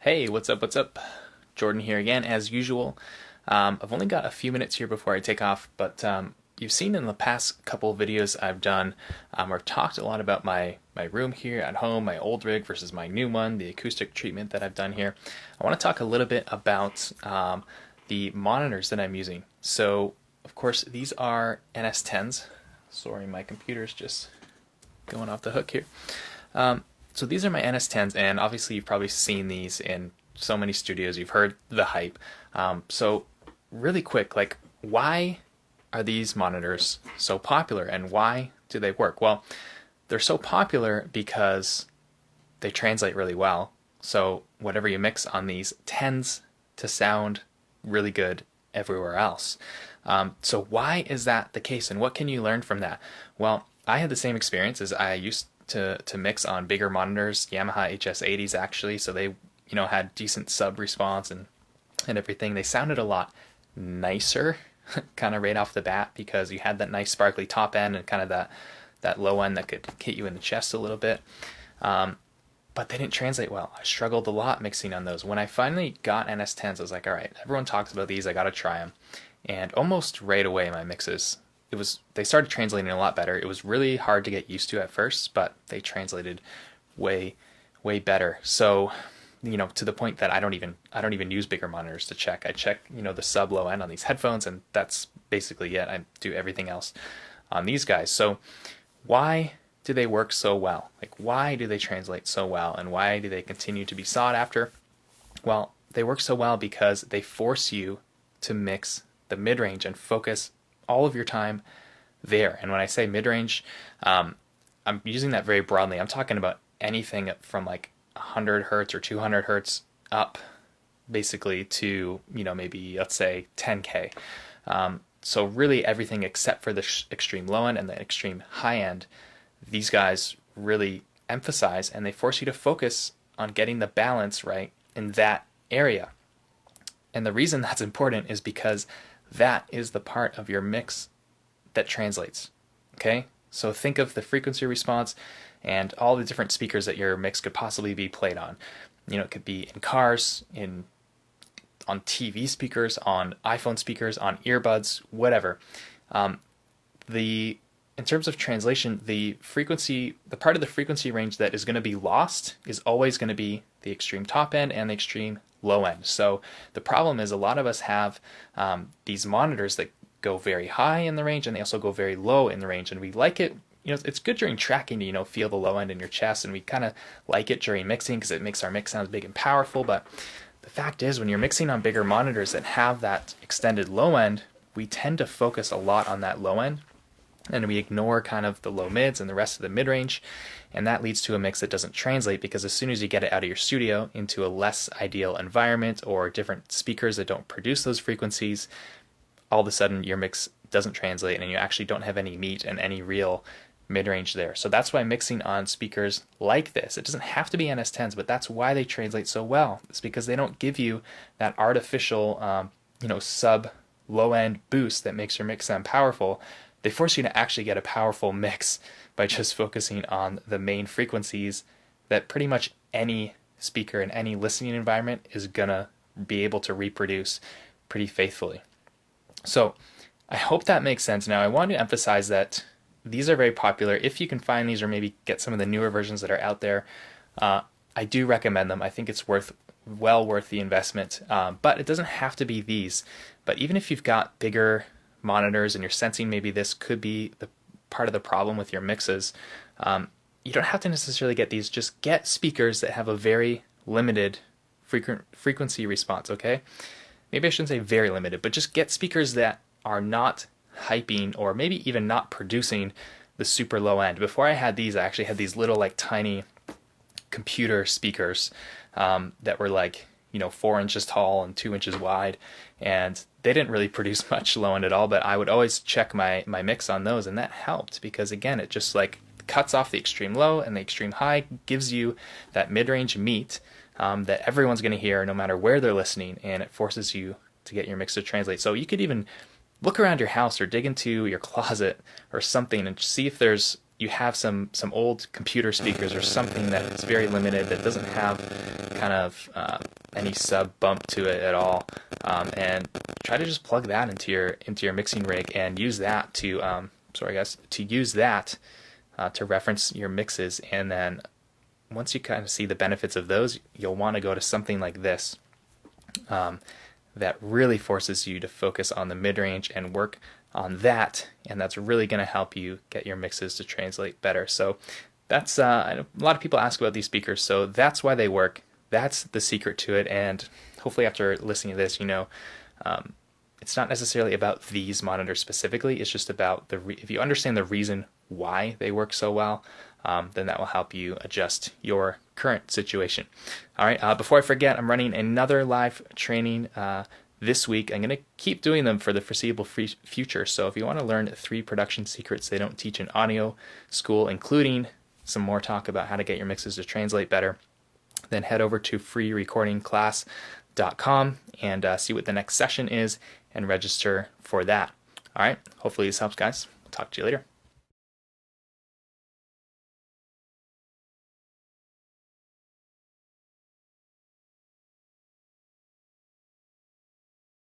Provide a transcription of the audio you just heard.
Hey, what's up? What's up? Jordan here again, as usual. I've only got a few minutes here before I take off, but you've seen in the past couple of videos I've done, I've talked a lot about my room here at home, my old rig versus my new one, the acoustic treatment that I've done here. I want to talk a little bit about the monitors that I'm using. So, of course, these are NS10's. Sorry, my computer's just going off the hook here. So these are my NS10's, and obviously you've probably seen these in so many studios. You've heard the hype. So really quick, like, why are these monitors so popular, and why do they work? Well, they're so popular because they translate really well. So whatever you mix on these tends to sound really good everywhere else. So why is that the case, and what can you learn from that? Well, I had the same experience as I used to mix on bigger monitors, Yamaha HS80s actually, so they had decent sub response and everything. They sounded a lot nicer kind of right off the bat because you had that nice sparkly top end and kind of that low end that could hit you in the chest a little bit. But they didn't translate well. I struggled a lot mixing on those. When I finally got NS10s, I was like, all right, everyone talks about these, I gotta try them. And almost right away my mixes, they started translating a lot better. It was really hard to get used to at first, but they translated way better. So, to the point that I don't even use bigger monitors to check. I check, the sub low end on these headphones, and that's basically it. I do everything else on these guys. So why do they work so well? Like, why do they translate so well, and why do they continue to be sought after? Well, they work so well because they force you to mix the mid-range and focus all of your time there. And when I say mid-range, I'm using that very broadly. I'm talking about anything from like 100 hertz or 200 hertz up, basically, to maybe, let's say, 10K. So really everything except for the extreme low end and the extreme high end, these guys really emphasize, and they force you to focus on getting the balance right in that area. And the reason that's important is because that is the part of your mix that translates. Okay? So think of the frequency response and all the different speakers that your mix could possibly be played on. It could be in cars, on TV speakers, on iPhone speakers, on earbuds, whatever. In terms of translation, the part of the frequency range that is going to be lost is always going to be the extreme top end and the extreme low end. So the problem is a lot of us have these monitors that go very high in the range, and they also go very low in the range, and we like it. It's good during tracking to feel the low end in your chest, and we kind of like it during mixing because it makes our mix sound big and powerful. But the fact is, when you're mixing on bigger monitors that have that extended low end, we tend to focus a lot on that low end, and we ignore kind of the low mids and the rest of the mid-range, and that leads to a mix that doesn't translate, because as soon as you get it out of your studio into a less ideal environment or different speakers that don't produce those frequencies, all of a sudden your mix doesn't translate and you actually don't have any meat and any real mid-range there. So that's why mixing on speakers like this, it doesn't have to be NS10s, but that's why they translate so well. It's because they don't give you that artificial sub low-end boost that makes your mix sound powerful. They force you to actually get a powerful mix by just focusing on the main frequencies that pretty much any speaker in any listening environment is gonna be able to reproduce pretty faithfully. So I hope that makes sense. Now I want to emphasize that these are very popular. If you can find these, or maybe get some of the newer versions that are out there, I do recommend them. I think it's well worth the investment, but it doesn't have to be these. But even if you've got bigger monitors and you're sensing maybe this could be the part of the problem with your mixes, you don't have to necessarily get these. Just get speakers that have a very limited frequency response, okay? Maybe I shouldn't say very limited, but just get speakers that are not hyping or maybe even not producing the super low end. Before I had these, I actually had these little like tiny computer speakers that were like 4 inches tall and 2 inches wide, and they didn't really produce much low end at all, but I would always check my mix on those, and that helped because, again, it just like cuts off the extreme low, and the extreme high gives you that mid-range meat that everyone's going to hear no matter where they're listening, and it forces you to get your mix to translate. So you could even look around your house or dig into your closet or something and see if you have some old computer speakers or something that is very limited, that doesn't have kind of any sub bump to it at all, and try to just plug that into your mixing rig and use that to to reference your mixes. And then once you kind of see the benefits of those, you'll want to go to something like this that really forces you to focus on the mid-range and work on that, and that's really going to help you get your mixes to translate better. So that's I know a lot of people ask about these speakers, so that's why they work. That's the secret to it, and hopefully after listening to this, it's not necessarily about these monitors specifically. It's just about if you understand the reason why they work so well, then that will help you adjust your current situation. All right, before I forget, I'm running another live training this week. I'm going to keep doing them for the foreseeable future. So if you want to learn 3 production secrets they don't teach in audio school, including some more talk about how to get your mixes to translate better, then head over to freerecordingclass.com and see what the next session is and register for that. All right, hopefully this helps, guys. Talk to you later.